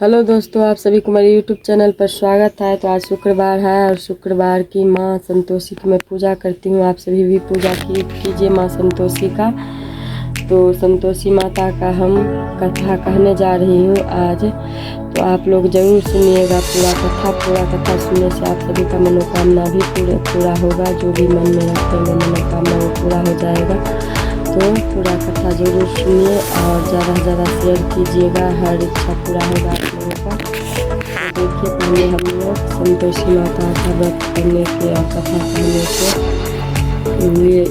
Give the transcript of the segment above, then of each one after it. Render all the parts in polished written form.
Hello दोस्तों, आप सभी को मेरे यूट्यूब चैनल पर स्वागत है। तो आज शुक्रवार है और शुक्रवार की माँ संतोषी की मैं पूजा करती हूँ। आप सभी भी पूजा कीजिए माँ संतोषी का। तो संतोषी माता का हम कथा कहने जा रही हूँ आज। तो आप लोग ज़रूर सुनिएगा पूरा कथा सुनने से आप सभी का मनोकामना भी पूरा होगा। जो भी मन में रखते हैं मनोकामना वो पूरा हो जाएगा। तो पूरा कथा जरूर सुनिए और ज़्यादा से ज़्यादा शेयर कीजिएगा, हर इच्छा पूरा होगा आप लोगों का। तो देखिए, पहले हम लोग संतोषी माता का व्रत करने के और कथा कहने के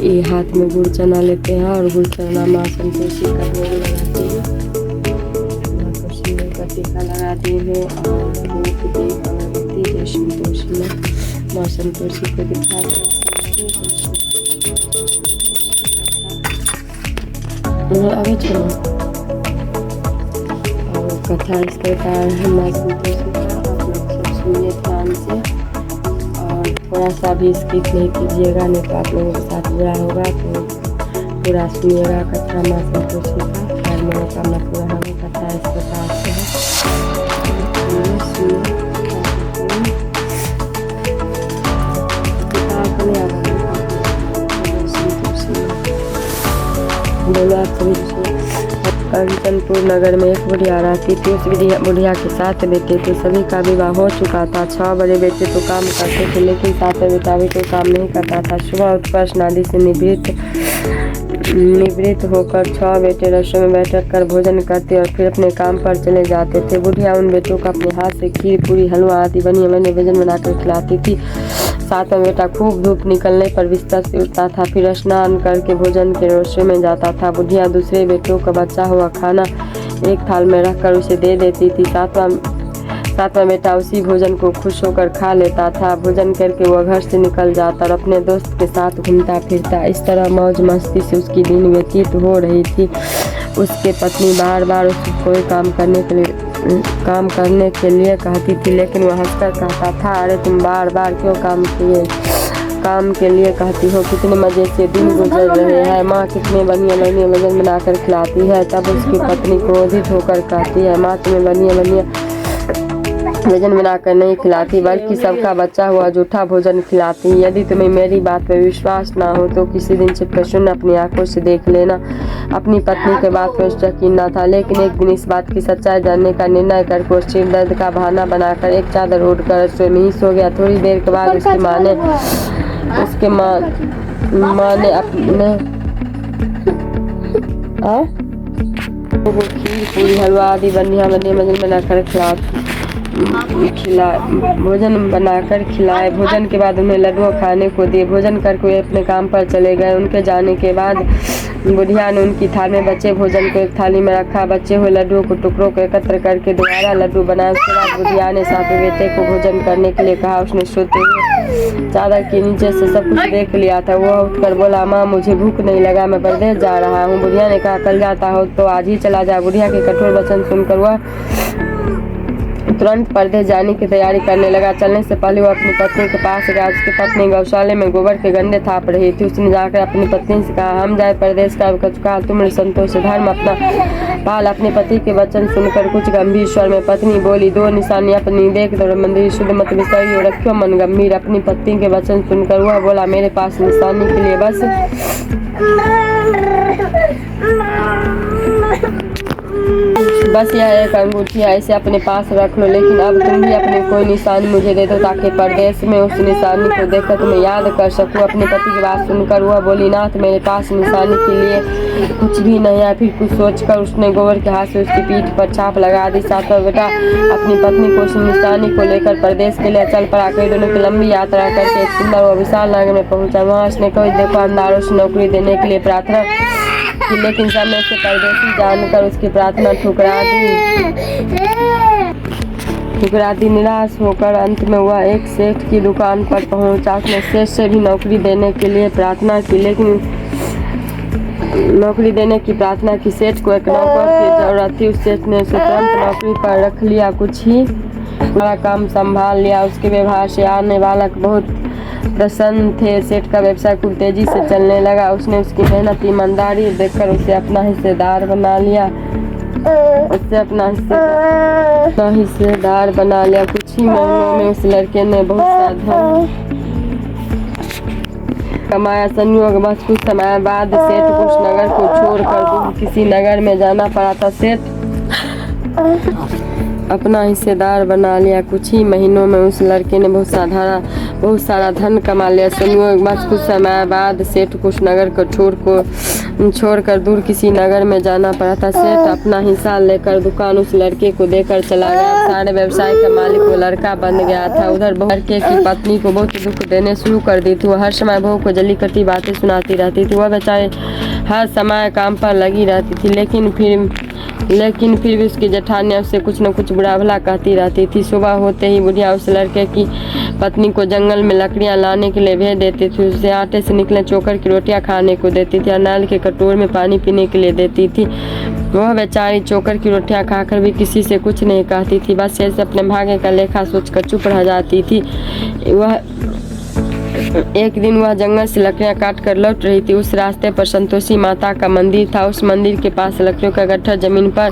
ये हाथ में गुड़ चना लेते हैं और गुड़ चना माँ संतोषी का भोग लगाते हैं। माँ को सिंदूर का टीका लगाती हूँ और धूप दीप अगरबत्ती जय संतोषी माँ संतोषी को दिखाते हैं। आगे चलो। और कथा इस प्रकार है माँ संतोषी का, आप लोग सब सुनिए ध्यान से और थोड़ा सा भी स्किप नहीं कीजिएगा, नहीं तो आप लोगों के साथ बुरा होगा। तो पूरा सुनिएगा कथा माँ संतोषी का, हर मनोकामना पूरा होगा। कथा इस प्रकार से है, बोलो आप सभी। कंचनपुर नगर में एक बुढ़िया रहती थी। उस बुढ़िया के 7 बेटे थे। सभी का विवाह हो चुका था। 6 बड़े बेटे तो काम करते थे, लेकिन 7वां बेटा भी कोई काम नहीं करता था। सुबह उठकर स्नादि से निवृत्त होकर 6 बेटे रसोई में बैठकर भोजन करते और फिर अपने काम पर चले जाते थे। बुढ़िया उन बेटों को अपने हाथ से खीर, पूरी, हलवा आदि बने भोजन बनाकर खिलाती थी। 7वां बेटा खूब धूप निकलने पर बिस्तर से उठता था, फिर स्नान करके भोजन के रसोई में जाता था। बुढ़िया दूसरे बेटों का बचा हुआ खाना एक थाल में रखकर उसे दे देती थी। सातवां बेटा उसी भोजन को खुश होकर खा लेता था। भोजन करके वह घर से निकल जाता और अपने दोस्त के साथ घूमता फिरता। इस तरह मौज मस्ती से उसकी दिन व्यतीत हो रही थी। उसके पत्नी बार बार उसको कोई काम करने के लिए कहती थी, लेकिन वह हंसकर कहता था, अरे तुम बार बार क्यों काम के लिए कहती हो? कितने मजे से दिन गुजर रहे हैं। माँ कितने बढ़िया भोजन बनाकर खिलाती है। तब उसकी पत्नी क्रोधित होकर कहती है, माँ तुम्हें बढ़िया भोजन बनाकर नहीं खिलाती, बल्कि सबका बचा हुआ जूठा भोजन खिलाती। यदि तुम्हें मेरी बात पर विश्वास ना हो तो किसी दिन छिपकर सुन, अपनी आंखों से देख लेना। अपनी पत्नी के बात पर उसका यकीन न था, लेकिन एक दिन इस बात की सच्चाई जानने का निर्णय करके वो सिर दर्द का बहाना बनाकर एक चादर ओढ़कर रसोई में ही सो गया। थोड़ी देर के बाद उसकी माँ ने अपने वो खीर, पूरी, हलवा आदि बढ़िया भोजन बनाकर खिलाए। भोजन के बाद उन्हें लड्डू खाने को दिए। भोजन करके वे अपने काम पर चले गए। उनके जाने के बाद बुढ़िया ने उनकी थाली में बचे भोजन को एक थाली में रखा। बचे हुए लड्डुओं को टुकड़ों को एकत्र करके दोबारा लड्डू बनाया। उसके बाद बुढ़िया ने 7वें बेटे को भोजन करने के लिए कहा। उसने सोते हुए चादर के नीचे से सब कुछ देख लिया था। वह उठकर बोला, माँ मुझे भूख नहीं लगा, मैं परदेश जा रहा हूँ। बुढ़िया ने कहा, कल जाता हो तो आज ही चला जा। बुढ़िया के कठोर वचन सुनकर वह तुरंत परदेश जाने की तैयारी करने लगा। चलने से पहले वो अपनी पत्नी के पास गया। उसकी पत्नी गौशाले में गोबर के गंदे थाप रही थी। उसने जाकर अपनी पत्नी से कहा, हम जाए परदेश का कहा, तुम संतोष धर्म अपना पाल। अपने पति के वचन सुनकर कुछ गंभीर स्वर में पत्नी बोली, 2 निशानी अपनी देख दो, मंदिर शुद्ध मत विसरियो, रखियो मन गंभीर। अपनी पत्नी के वचन सुनकर वह बोला, मेरे पास निशानी के लिए बस यह एक अंगूठी है, इसे अपने पास रख लो, लेकिन अब तुम भी अपनी कोई निशानी मुझे दे दो, ताकि परदेश में उस निशानी को देखकर तुम्हें याद कर सकूं। अपने पति की बात सुनकर वह बोली, नाथ मेरे पास निशानी के लिए कुछ भी नहीं है। फिर कुछ सोचकर उसने गोबर के हाथ से उसकी पीठ पर छाप लगा दी। 7वां बेटा अपनी पत्नी को उस निशानी को लेकर परदेश के लिए चल पड़ा। कई दिनों की लंबी यात्रा करके एक सुंदर और विशाल नगर में पहुंचा। वहाँ उसने कई दुकानदारों से नौकरी देने के लिए प्रार्थना की, लेकिन समय से परदेशी जानकर उसकी प्रार्थना ठुकरा दी। निराश होकर अंत में वह एक सेठ की दुकान पर पहुंचा। उसने सेठ से भी नौकरी देने की प्रार्थना की। सेठ को एक नौकर की जरूरत थी। उस सेठ ने उसे तुरंत नौकरी पर रख लिया। कुछ ही बड़ा काम संभाल लिया। उसके व्यवहार से आने वाला बहुत प्रसन्न थे। सेठ का व्यवसाय खूब तेजी से चलने लगा। उसने उसकी मेहनत ईमानदारी देखकर उसे अपना हिस्सेदार बना लिया उससे अपना हिस्सेदार बना लिया। कुछ ही महीनों में उस लड़के ने बहुत सा धन कमाया। संयोग बस कुछ समय बाद सेठ कुछ नगर को छोड़कर दूर किसी नगर में जाना पड़ा था। सेठ अपना हिस्सेदार बना लिया। कुछ ही महीनों में उस लड़के ने बहुत सारा धन कमा लिया। संयोग बस कुछ समय बाद सेठ कुछ नगर को छोड़कर दूर किसी नगर में जाना पड़ा था। सेठ अपना हिस्सा लेकर दुकान उस लड़के को देकर चला गया। सारे व्यवसाय का मालिक वो लड़का बन गया था। उधर लड़के की पत्नी को बहुत दुख देने शुरू कर दी थी। वो हर समय बहू को जली कटी बातें सुनाती रहती थी। वह बेचारी हर समय काम पर लगी रहती थी, लेकिन फिर भी उसकी जेठानियाँ उससे कुछ न कुछ बुरा भला कहती रहती थी। सुबह होते ही बुढ़िया उस लड़के की पत्नी को जंगल में लकड़ियाँ लाने के लिए भेज देती थी। उसे आटे से निकले चोकर की रोटियाँ खाने को देती थी और नाल के कटोर में पानी पीने के लिए देती थी। वह बेचारी चोकर की रोटियाँ खाकर भी किसी से कुछ नहीं कहती थी, बस ऐसे अपने भाग्य का लेखा सोचकर चुप रह जाती थी। एक दिन वह जंगल से लकड़ियाँ काट कर लौट रही थी। उस रास्ते पर संतोषी माता का मंदिर था। उस मंदिर के पास लकड़ियों का गट्ठर जमीन पर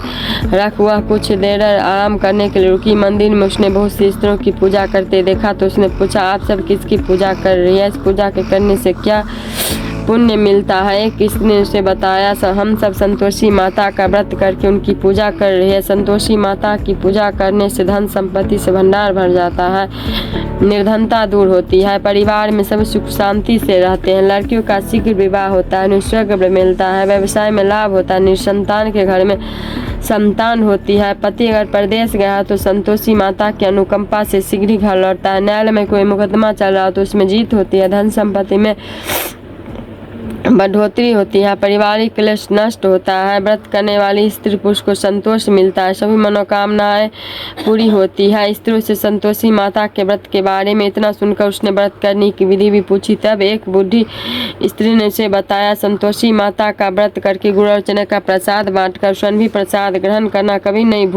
रख वह कुछ देर आराम करने के लिए रुकी। मंदिर में उसने बहुत सी स्त्रियों की पूजा करते देखा तो उसने पूछा, आप सब किसकी पूजा कर रही है? इस पूजा के करने से क्या पुण्य मिलता है? एक स्त्री ने उसे बताया, हम सब संतोषी माता का व्रत करके उनकी पूजा कर रही है। संतोषी माता की पूजा करने से धन संपत्ति से भंडार भर जाता है, निर्धनता दूर होती है, परिवार में सब सुख शांति से रहते हैं, लड़कियों का शीघ्र विवाह होता है, निःस्वर्ग मिलता है, व्यवसाय में लाभ होता है, निसंतान के घर में संतान होती है, पति अगर परदेश गया तो संतोषी माता की अनुकंपा से शीघ्र ही घर लौटता है, न्यायालय में कोई मुकदमा चल रहा हो तो उसमें जीत होती है, धन संपत्ति में बढ़ोतरी होती है, पारिवारिक क्लेश नष्ट होता है, व्रत करने वाली स्त्री पुरुष को संतोष मिलता है, सभी मनोकामनाएं पूरी होती है। स्त्रियों से संतोषी माता के व्रत के बारे में इतना सुनकर उसने व्रत करने की विधि भी पूछी। तब एक बूढ़ी स्त्री ने उसे बताया, संतोषी माता का व्रत करके गुड़ और चने का प्रसाद बांटकर स्वयं भी प्रसाद ग्रहण करना, कभी नहीं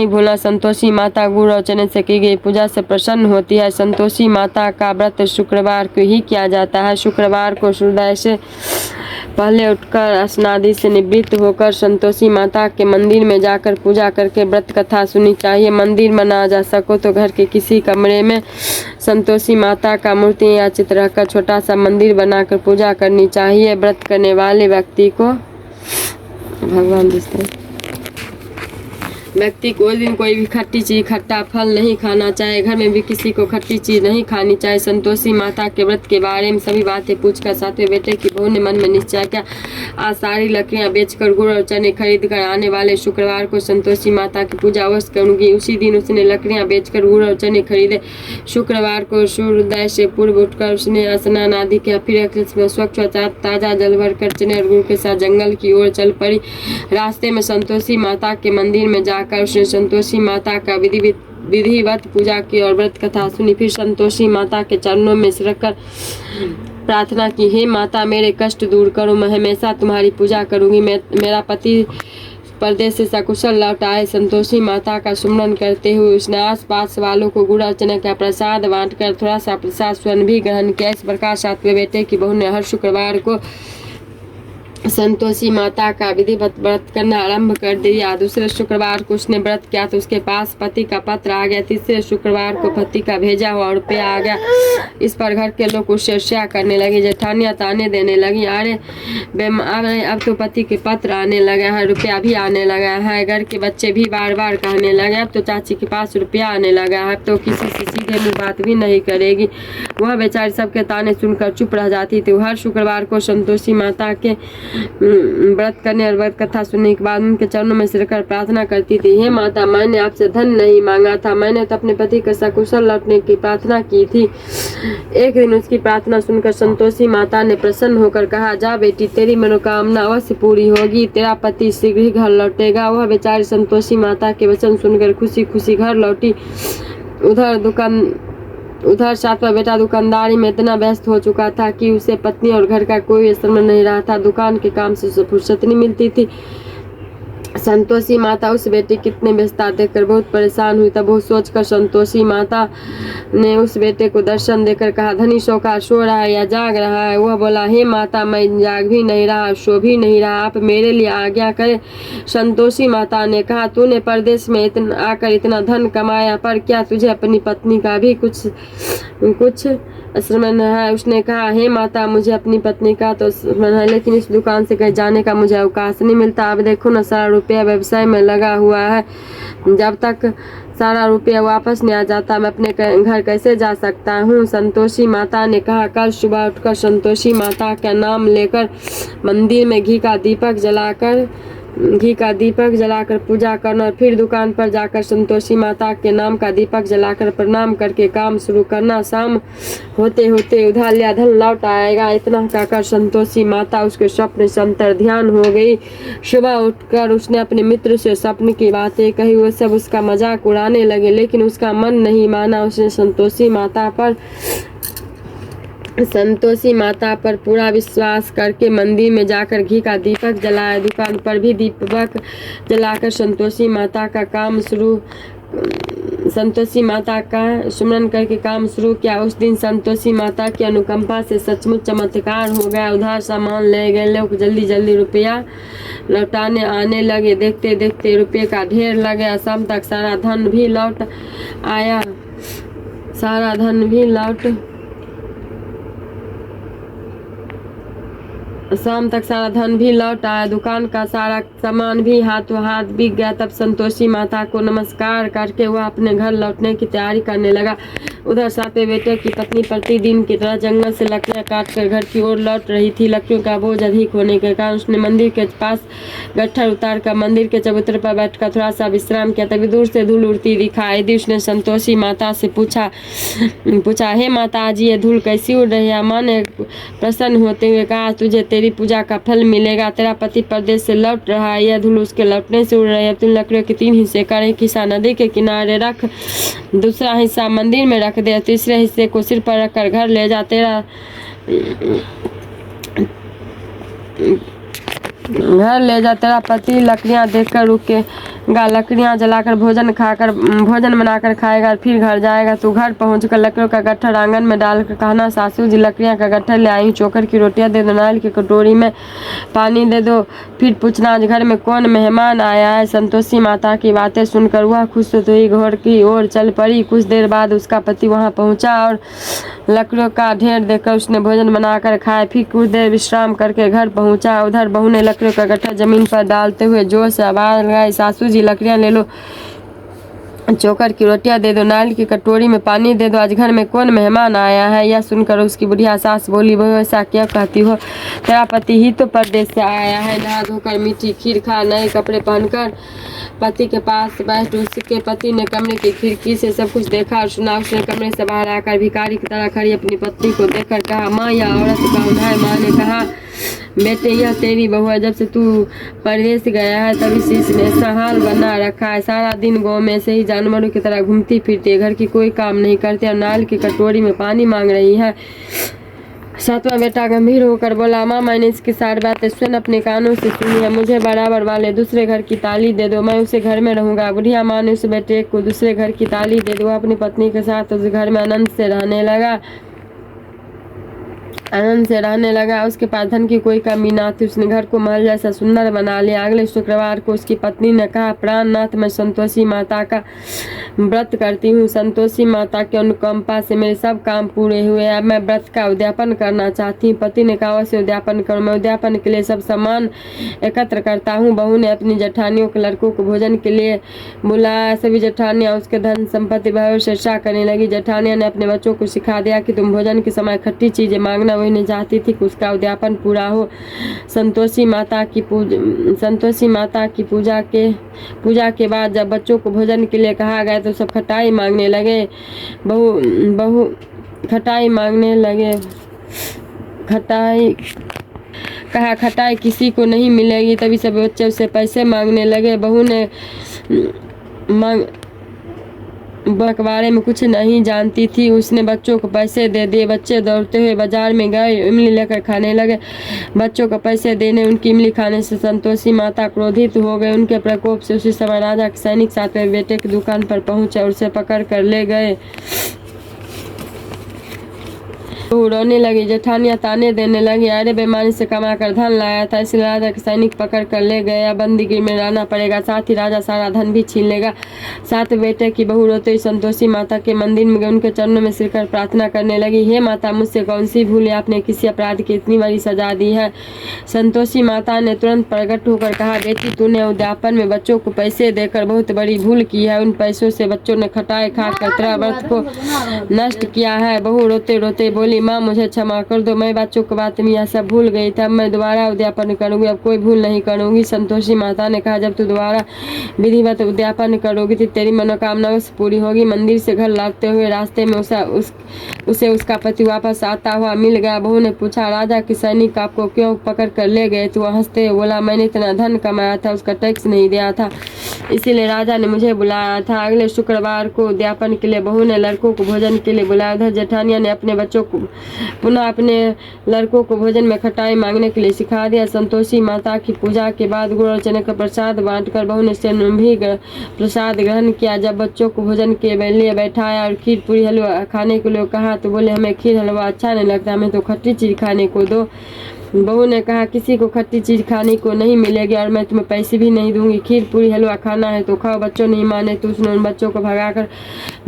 भूलना। संतोषी माता गुड़ और चने से की गई पूजा से प्रसन्न होती है। संतोषी माता का व्रत शुक्रवार को ही किया जाता है। शुक्रवार को सूर्योदय से पहले उठकर स्नादि से निवृत्त होकर संतोषी माता के मंदिर में जाकर पूजा करके व्रत कथा सुननी चाहिए। मंदिर में ना जा सको तो घर के किसी कमरे में संतोषी माता का मूर्ति या चित्र रखकर छोटा सा मंदिर बनाकर पूजा करनी चाहिए। व्रत करने वाले व्यक्ति को उस दिन कोई भी खट्टी चीज खट्टा फल नहीं खाना चाहिए। घर में भी किसी को खट्टी चीज नहीं खानी चाहिए। संतोषी माता के व्रत के बारे में सभी बातें पूछकर सातवें बेटे की बहू ने मन में निश्चय किया, आज सारी लकड़ियां बेचकर गुड़ और चने खरीद कर आने वाले शुक्रवार को संतोषी माता की पूजा अवश्य करूंगी। उसी दिन उसने लकड़ियां बेचकर गुड़ और चने खरीदे। शुक्रवार को सूर्योदय से पूर्व उठकर उसने स्नान आदि किया, फिर स्वच्छ ताजा जल भरकर चने और गुड़ के साथ जंगल की ओर चल पड़ी। रास्ते में संतोषी माता के मंदिर में जाकर उसने संतोषी माता का विधिवत पूजा की और व्रत कथा सुनी। फिर संतोषी माता के चरणों में सिरकर प्रार्थना की, हे माता मेरे कष्ट दूर करो, मैं हमेशा तुम्हारी पूजा करूंगी। मेरा पति परदेश से सकुशल लौट आए। संतोषी माता का सुमरन करते हुए उसने आसपास वालों को गुड़ और चने का प्रसाद बांटकर थोड़ा सा प्रसाद स्वयं भी ग्रहण किया। इस प्रकार सातवें बेटे की बहू ने हर शुक्रवार को संतोषी माता का विधिवत व्रत करना आरंभ कर दिया। दूसरे शुक्रवार को उसने व्रत किया तो उसके पास पति का पत्र आ गया। तीसरे शुक्रवार को पति का भेजा हुआ रुपया आ गया। इस पर घर के लोग उससे ईर्ष्या करने लगे, जेठानियां ताने देने लगी, अरे अब तो पति के पत्र आने लगा है, रुपया भी आने लगा है। घर के बच्चे भी बार बार कहने लगे, अब तो चाची के पास रुपया आने लगा है, अब तो किसी से सीधे मुँह बात भी नहीं करेगी। वह बेचारी सबके ताने सुनकर चुप रह जाती थी। हर शुक्रवार को संतोषी माता के व्रत करने और व्रत कथा सुनने के बाद उनके चरणों में सिरकर प्रार्थना करती थी, हे माता मैंने आपसे धन नहीं मांगा था, मैंने तो अपने पति के सकुशल लौटने की प्रार्थना की थी। एक दिन उसकी प्रार्थना सुनकर संतोषी माता ने प्रसन्न होकर कहा, जा बेटी तेरी मनोकामना अवश्य पूरी होगी, तेरा पति शीघ्र ही घर लौटेगा। वह बेचारी संतोषी माता के वचन सुनकर खुशी खुशी घर लौटी। उधर सातवां बेटा दुकानदारी में इतना व्यस्त हो चुका था कि उसे पत्नी और घर का कोई श्रम नहीं रहा था। दुकान के काम से उसे फुर्सत नहीं मिलती थी। संतोषी माता उस बेटे कितने व्यस्तता देखकर बहुत परेशान हुई। तब वो सोचकर संतोषी माता ने उस बेटे को दर्शन देकर कहा, धनी शौका सो रहा है या जाग रहा है? वह बोला, हे माता, मैं जाग भी नहीं रहा, सो भी नहीं रहा, आप मेरे लिए आज्ञा करें। संतोषी माता ने कहा, तूने परदेश में आकर इतना धन कमाया, पर क्या तुझे अपनी पत्नी का भी कुछ स्मरण है? उसने कहा, हे माता, मुझे अपनी पत्नी का तो स्मरण है, लेकिन इस दुकान से कहीं जाने का मुझे अवकाश नहीं मिलता। अब देखो ना, सारा रुपया व्यवसाय में लगा हुआ है, जब तक सारा रुपया वापस नहीं आ जाता मैं अपने घर कैसे जा सकता हूँ? संतोषी माता ने कहा, कल सुबह उठकर संतोषी माता का नाम लेकर मंदिर में घी का दीपक जलाकर पूजा करना, और फिर दुकान पर जाकर संतोषी माता के नाम का दीपक जलाकर प्रणाम करके काम शुरू करना। शाम होते होते उधार लिया धन लौट आएगा। इतना कहकर संतोषी माता उसके स्वप्न से अंतर्ध्यान हो गई। सुबह उठकर उसने अपने मित्र से स्वप्न की बातें कही। वो सब उसका मजाक उड़ाने लगे, लेकिन उसका मन नहीं माना। उसने संतोषी माता पर पूरा विश्वास करके मंदिर में जाकर घी का दीपक जलाया। दुकान पर भी दीपक जलाकर संतोषी माता का सुमरन करके काम शुरू किया। उस दिन संतोषी माता की अनुकंपा से सचमुच चमत्कार हो गया। उधार सामान ले गए लोग जल्दी जल्दी रुपया लौटाने आने लगे। देखते देखते रुपये का ढेर लग गया। शाम तक सारा धन भी लौट आया। शाम तक सारा धन भी लौट आया। दुकान का सारा सामान भी हाथों हाथ बिक गया। तब संतोषी माता को नमस्कार करके वह अपने घर लौटने की तैयारी करने लगा। उधर सातवें बेटे की पत्नी प्रतिदिन की तरह जंगल से लकड़ियां काटकर घर की ओर लौट रही थी। लकड़ियों का बोझ अधिक होने के कारण उसने मंदिर के पास गट्ठर उतारकर मंदिर के चबूतरे पर बैठकर थोड़ा सा विश्राम किया। तभी दूर से धूल उड़ती दिखाई दी। उसने संतोषी माता से पूछा, हे माता जी, ये धूल कैसी उड़ रही है? माँ ने प्रसन्न होते हुए कहा, तुझे तेरी पूजा का फल मिलेगा। तेरा पति परदेश से लौट रहा है, यह धूल उसके लौटने से उड़ रही है। तुम लकड़ियों के 3 हिस्से कर, एक हिस्सा नदी के किनारे रख, दूसरा हिस्सा मंदिर में रख दे, तीसरे हिस्से को सिर पर रखकर घर ले जा। तेरा पति लकड़ियां देखकर रुकेगा, लकड़ियां जलाकर भोजन बनाकर खाएगा, फिर घर जाएगा। तू घर पहुंचकर लकड़ियों का गट्ठर आंगन में डालकर कहना, सासू जी लकड़ियां का गट्ठर ले आई, चोकर की रोटियां दे दो, नारियल की कटोरी में पानी दे दो। फिर पूछना, आज घर में कौन मेहमान आया है? संतोषी माता की बातें सुनकर वह खुश हुई, घर की ओर चल पड़ी। कुछ देर बाद उसका पति वहां पहुंचा और लकड़ियों का ढेर देखकर उसने भोजन बनाकर खाया। फिर कुछ देर विश्राम करके घर पहुंचा। उधर बहू ने लकड़ियों का गट्ठर जमीन पर डालते हुए जोर से आवाज लगाई, सासू जी लकड़ियां ले लो, चोकर की रोटियां दे दो, नारियल की कटोरी में पानी दे दो, आज घर में कौन मेहमान आया है? यह सुनकर उसकी बुढ़िया सास बोली, बहू ऐसा क्या कहती हो? तेरा पति ही तो परदेश से आया है। नहा धोकर मीठी खीर खा, नए कपड़े पहनकर पति के पास बैठ। उसके पति ने कमरे की खिड़की से सब कुछ देखा और सुना। उसने कमरे से बाहर आकर भिखारी की तरह खड़ी अपनी पत्नी को देखकर कहा, माँ, यह औरत कौन है? माँ ने कहा, बेटे, यह तेरी बहू है। जब से तू परदेश गया है तभी से इसने ऐसा हाल बना रखा है। सारा दिन गाँव में से ही जानवरों की तरह घूमती फिरती है, घर की कोई काम नहीं करती और नारियल की कटोरी में पानी मांग रही है। सातवां बेटा गंभीर होकर बोला, माँ, मैंने इसकी सारी बातें स्वयं अपने कानों से सुनी है। मुझे बराबर वाले दूसरे घर की ताली दे दो, मैं उसे घर में रहूंगा। बुढ़िया माँ ने उस बेटे को दूसरे घर की ताली दे दो। अपनी पत्नी के साथ उस घर में आनंद से रहने लगा। उसके पास धन की कोई कमी ना थी। उसने घर को महल जैसा सुंदर बना लिया। अगले शुक्रवार को उसकी पत्नी ने कहा, प्राणनाथ, मैं संतोषी माता का व्रत करती हूँ। संतोषी माता की अनुकंपा से मेरे सब काम पूरे हुए। अब मैं व्रत का उद्यापन करना चाहती हूँ। पति ने कहा, वैसे उद्यापन करो, मैं उद्यापन के लिए सब सामान एकत्र करता हूँ। बहू ने अपनी जेठानियों के लड़कों को भोजन के लिए बुलाया। सभी जेठानियाँ उसके धन संपत्ति भर चर्चा करने लगी। जेठानियाँ ने अपने बच्चों को सिखा दिया कि तुम भोजन के समय खट्टी चीजें मांगना। वही नहीं चाहती थी कि उसका उद्यापन पूरा हो। संतोषी माता की पूजा के बाद जब बच्चों को भोजन के लिए कहा गया तो सब खटाई मांगने लगे। बहू खटाई मांगने लगे। खटाई किसी को नहीं मिलेगी। तभी सब बच्चे उससे पैसे मांगने लगे। बहू ने के बारे में कुछ नहीं जानती थी। उसने बच्चों को पैसे दे दिए। बच्चे दौड़ते हुए बाजार में गए, इमली लेकर खाने लगे। बच्चों को पैसे देने, उनकी इमली खाने से संतोषी माता क्रोधित हो गए। उनके प्रकोप से उसी समय राजा के सैनिक 7वें बेटे की दुकान पर पहुंचे और उसे पकड़ कर ले गए। बहू रोने लगी। जेठानियां ताने देने लगी, अरे बेईमानी से कमा कर धन लाया था, इसलिए राजा के सैनिक पकड़ कर ले गए। अब बंदीगृह में रहना पड़ेगा, साथ ही राजा सारा धन भी छीन लेगा। 7 बेटे की बहू रोते हुए संतोषी माता के मंदिर में गई, उनके चरणों में सिरकर प्रार्थना करने लगी, हे माता, मुझसे कौन सी भूल है, आपने किसी अपराध की इतनी बड़ी सजा दी है। संतोषी माता ने तुरंत प्रकट होकर कहा, बेटी, तूने उद्यापन में बच्चों को पैसे देकर बहुत बड़ी भूल की है। उन पैसों से बच्चों ने खटाई खाकर तेरा व्रत को नष्ट किया है। बहू रोते रोते बोली, माँ, मुझे क्षमा कर दो, मैं बच्चों को बात में यह सब भूल गई थी। अब मैं दोबारा उद्यापन करूंगी, अब कोई भूल नहीं करूंगी। संतोषी माता ने कहा, जब तू दोबारा विधिवत उद्यापन करोगी तो तेरी मनोकामना अवश्य पूरी होगी। मंदिर से घर लौटते हुए रास्ते में उसे उसका पति वापस आता हुआ मिल गया। बहू ने पूछा, राजा के सैनिक आपको क्यों पकड़ कर ले गए? तो वह हंसते हुए बोला, मैंने इतना धन कमाया था, उसका टैक्स नहीं दिया था, इसीलिए राजा ने मुझे बुलाया था। अगले शुक्रवार को उद्यापन के लिए बहू ने लड़कों को भोजन के लिए बुलाया था। जेठानिया ने अपने बच्चों को पुनः अपने लड़कों को भोजन में खटाई मांगने के लिए सिखा दिया। संतोषी माता की पूजा के बाद गुड़ और चने का प्रसाद बांटकर बहू ने स्वयं भी प्रसाद ग्रहण किया। जब बच्चों को भोजन के लिए बैठाया और खीर पूरी हलवा खाने के लिए कहा तो बोले, हमें खीर हलवा अच्छा नहीं लगता, हमें तो खट्टी चीज खाने को दो। बहू ने कहा, किसी को खट्टी चीज खाने को नहीं मिलेगी और मैं तुम्हें पैसे भी नहीं दूंगी। खीर पूरी हलवा खाना है तो खाओ। बच्चों नहीं माने तो उसने उन बच्चों को भगाकर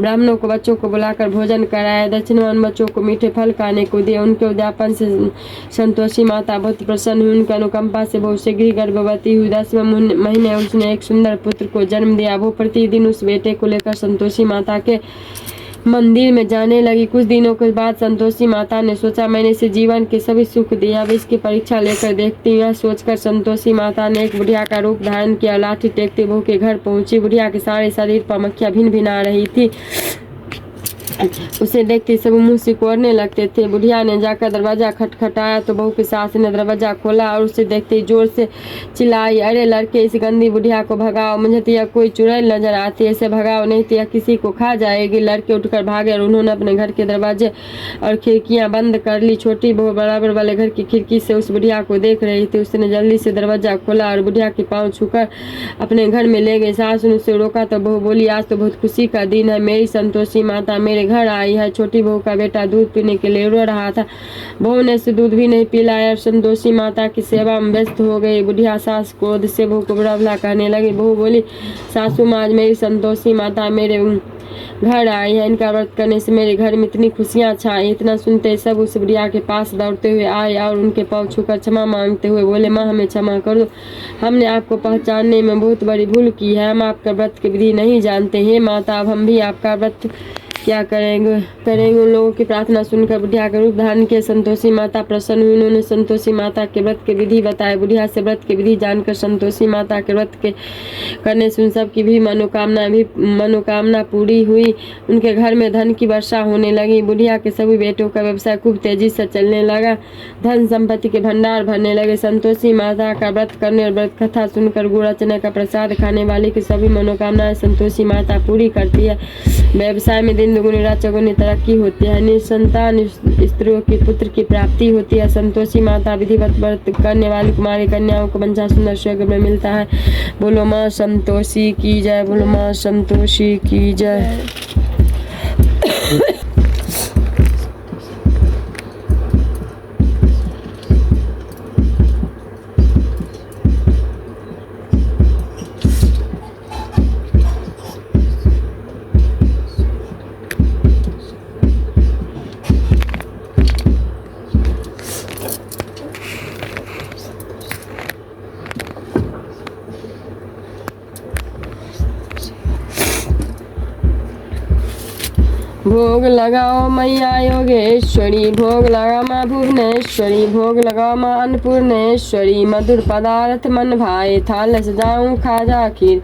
ब्राह्मणों को बच्चों को बुलाकर भोजन कराया। दक्षिणा उन बच्चों को मीठे फल खाने को दिए। उनके उद्यापन से संतोषी माता बहुत प्रसन्न हुई। उनकी अनुकंपा से बहुत शीघ्र गर्भवती हुई। 10वें महीने उसने एक सुंदर पुत्र को जन्म दिया। वो प्रतिदिन उस बेटे को लेकर संतोषी माता के मंदिर में जाने लगी। कुछ दिनों के बाद संतोषी माता ने सोचा, मैंने इसे जीवन के सभी सुख दिया, अब इसकी परीक्षा लेकर देखती हूँ। यह सोचकर संतोषी माता ने एक बुढ़िया का रूप धारण किया। लाठी टेकते बहू के घर पहुंची। बुढ़िया के सारे शरीर पर मक्खियां भिन भिन आ रही थी। उसे देखते सब मुंह सिकोड़ने लगते थे। बुढ़िया ने जाकर दरवाजा खटखटाया तो बहू की सास ने दरवाजा खोला और उसे देखते ही जोर से चिल्लाई, अरे लड़के, इस गंदी बुढ़िया को भगाओ, मुझे तो यह कोई चुड़ैल नजर आती है, इसे भगाओ नहीं तो यह किसी को खा जाएगी। लड़के उठकर भागे और उन्होंने अपने घर के दरवाजे और खिड़कियां बंद कर ली। छोटी बहू बराबर वाले घर की खिड़की से उस बुढ़िया को देख रही थी। उसने जल्दी से दरवाजा खोला और बुढ़िया के पाँव छूकर अपने घर में ले गई। सास ने उसे रोका तो बहू बोली, आज तो बहुत खुशी का दिन है, मेरी संतोषी माता मेरे घर आई है। छोटी बहू का बेटा दूध पीने के लिए रो रहा था। बहू ने उसे दूध भी नहीं पिलाया और संतोषी माता की सेवा में व्यस्त हो गई। बुढ़िया सास क्रोध से बहू को बुरा भला कहने लगी। बहू बोली, सासू माँ, आज मेरी संतोषी माता मेरे घर आई है, इनका व्रत करने से मेरे घर में इतनी खुशियां छाई। इतना सुनते सब उस बुढ़िया के पास दौड़ते हुए आए और उनके पाँव छूकर क्षमा मांगते हुए बोले, माँ, हमें क्षमा कर दो, हमने आपको पहचानने में बहुत बड़ी भूल की है, हम आपका व्रत की विधि नहीं जानते हैं। माता, अब हम भी आपका व्रत क्या करेंगे। उन लोगों की प्रार्थना सुनकर बुढ़िया का रूप धारण किया। संतोषी माता प्रसन्न हुई। उन्होंने संतोषी माता के व्रत की विधि बताए। बुढ़िया से व्रत की विधि जानकर संतोषी माता के व्रत के करने से उन सब की भी मनोकामना पूरी हुई। उनके घर में धन की वर्षा होने लगी। बुढ़िया के सभी बेटों का व्यवसाय खूब तेजी से चलने लगा। धन संपत्ति के भंडार भरने लगे। संतोषी माता का व्रत करने और व्रत कथा सुनकर गुड़ चने का प्रसाद खाने वाले की सभी मनोकामनाएं संतोषी माता पूरी करती है। व्यवसाय में दिन दुगुनी रात चौगुनी तरक्की होती है। निसंतान स्त्रियों की पुत्र की प्राप्ति होती है। संतोषी माता विधिवत व्रत करने वाली कुमारी कन्याओं को बंचा सुंदर स्वर्ग में मिलता है। बोलो माँ संतोषी की जय। बोलो माँ संतोषी की जय। भोग लगाओ मैया योगेश्वरी, भोग लगा माँ भुवनेश्वरी, भोग लगाओ माँ अन्नपूर्णेश्वरी। मधुर पदार्थ मन भाए, थाल सजाऊं खाजा खीर,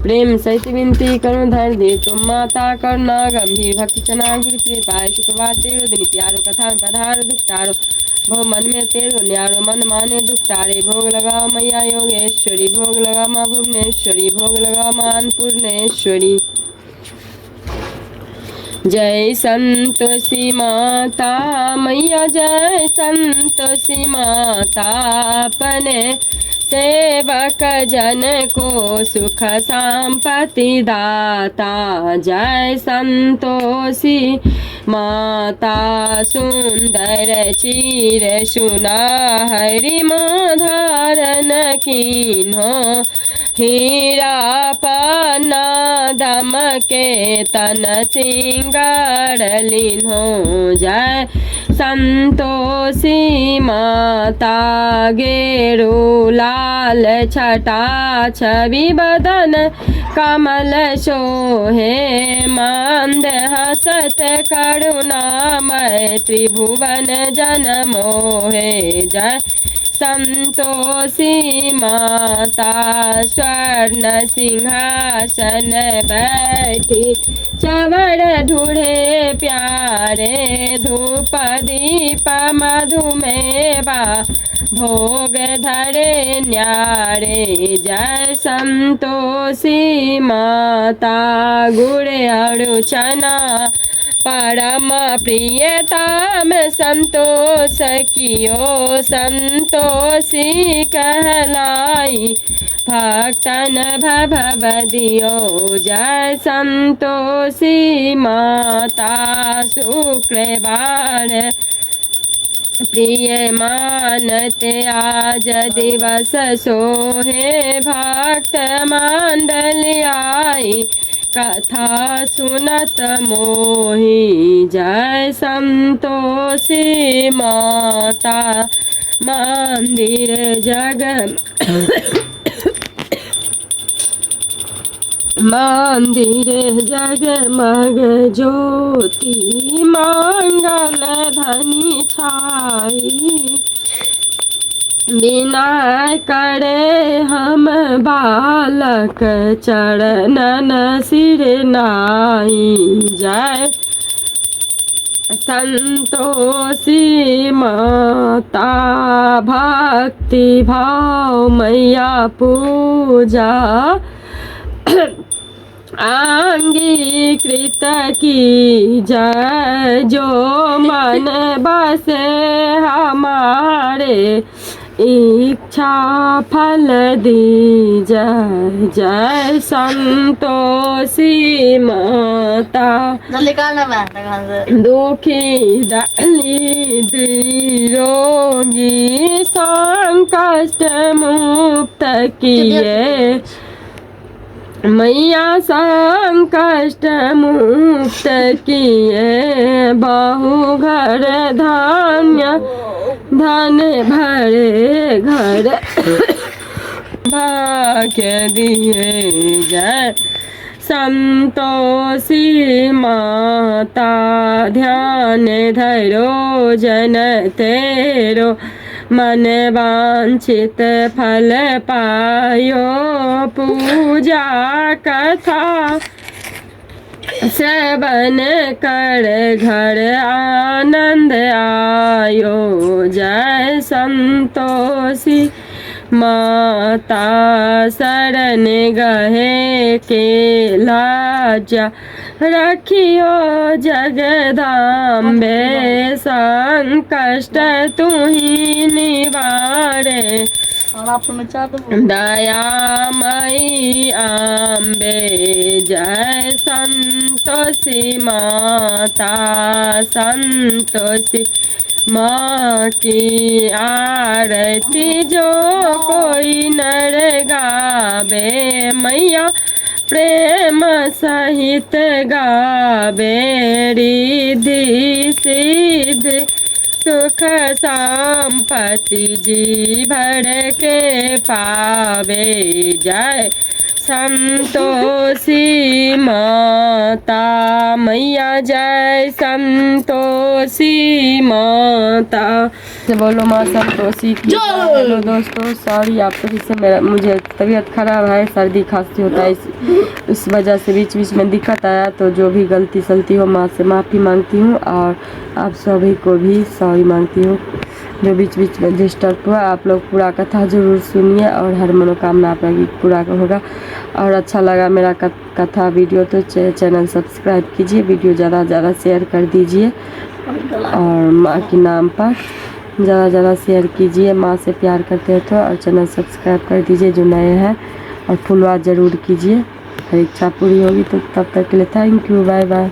प्रेम सहित विनती करूं धर दे तुम माता करुणा गंभीर। भक्ति चना गुरु कृपाए, शुक्रवार तेरो दिन प्यारो, कथा में पधारो दुख तारो, भव मन में तेरो न्यारो, मन माने दुख तारे। भोग लगाओ मैया योगेश्वरी, भोग लगाओ माँ भुवनेश्वरी, भोग लगाओ माँ अन्नपूर्णेश्वरी। जय संतोषी माता मैया, जय संतोषी माता, अपने सेवक जन को सुख संपत्ति दाता। जय संतोषी माता, सुंदर चीर सुनाहरी माँ धारण कीन्हो, हीरा पन्ना दमके तन सिंगार लीन्हो। जय संतोषी माता, गेरू लाल छटा छवि बदन कमल सोहे, मंद हसत करुणामय त्रिभुवन जन मोहे। जय संतोषी माता, स्वर्ण सिंहासन बैठी चवर ढूढ़े प्यारे, धूप दीप मधुमेवा भोग धरे न्यारे। जय संतोषी माता, गुड़ और चना परम प्रियता में संतोष कियो, संतोषी कहलाई भक्तन भव दियो। जय संतोषी माता, शुक्रवार प्रिय मानते आज दिवस सोहे, भक्त मंडल आई कथा सुनत मोही। जय संतोषी माता, मंदिर जग मंदिर जगमग ज्योति, मंगल धनी छाई, बिना करे हम बालक चरणन सिर नाई। जय संतोषी माता, भक्ति भाव मैया पूजा अंगीकृत की। जय जो मन बसे हमारे, इच्छा फल दी। जय जय संतोषी माता, दुखी दलिद्र रोगी संकट मुक्त किए, मैया संकष्ट मुक्त किए, बहु घर धान्य धन भरे घर भाग्य दिए। जय संतोषी माता, ध्यान धरो जन तेरो, मन वांछित फल पायो, पूजा कथा श्रवण कर घर आनंद आयो। जय संतोषी माता, शरण गहे के लाजा रखियो जगदाम्बे, संकष्ट तुही निवारे, दयामयी अम्बे। जय संतोषी माता, संतोषी माँ की आरती जो कोई नर गावे, मैया प्रेम सहित गावे, रिद्धि सिद्धि सुख संपत्ति जी भर के पावे। जय संतोषी माता मैया, जय संतोषी माता। बोलो माँ संतोषी की। हेलो दोस्तों, सॉरी आप सभी से, मुझे तबीयत खराब है, सर्दी खांसी होता है, इस वजह से बीच बीच में दिक्कत आया, तो जो भी गलती सलती हो माँ से माफ़ी मांगती हूँ, और आप सभी को भी सॉरी मांगती हूँ। जो बीच बीच में डिस्टर्ब हुआ। आप लोग पूरा कथा ज़रूर सुनिए और हर मनोकामना आप लोग पूरा होगा। और अच्छा लगा मेरा कथा वीडियो तो चैनल सब्सक्राइब कीजिए, वीडियो ज़्यादा से ज़्यादा शेयर कर दीजिए और माँ के नाम पर ज़्यादा से ज़्यादा शेयर कीजिए। माँ से प्यार करते हैं तो, और चैनल सब्सक्राइब कर दीजिए जो नए हैं, और फुलवा ज़रूर कीजिए। हर इच्छा पूरी होगी। तो तब तक के लिए थैंक यू, बाय बाय।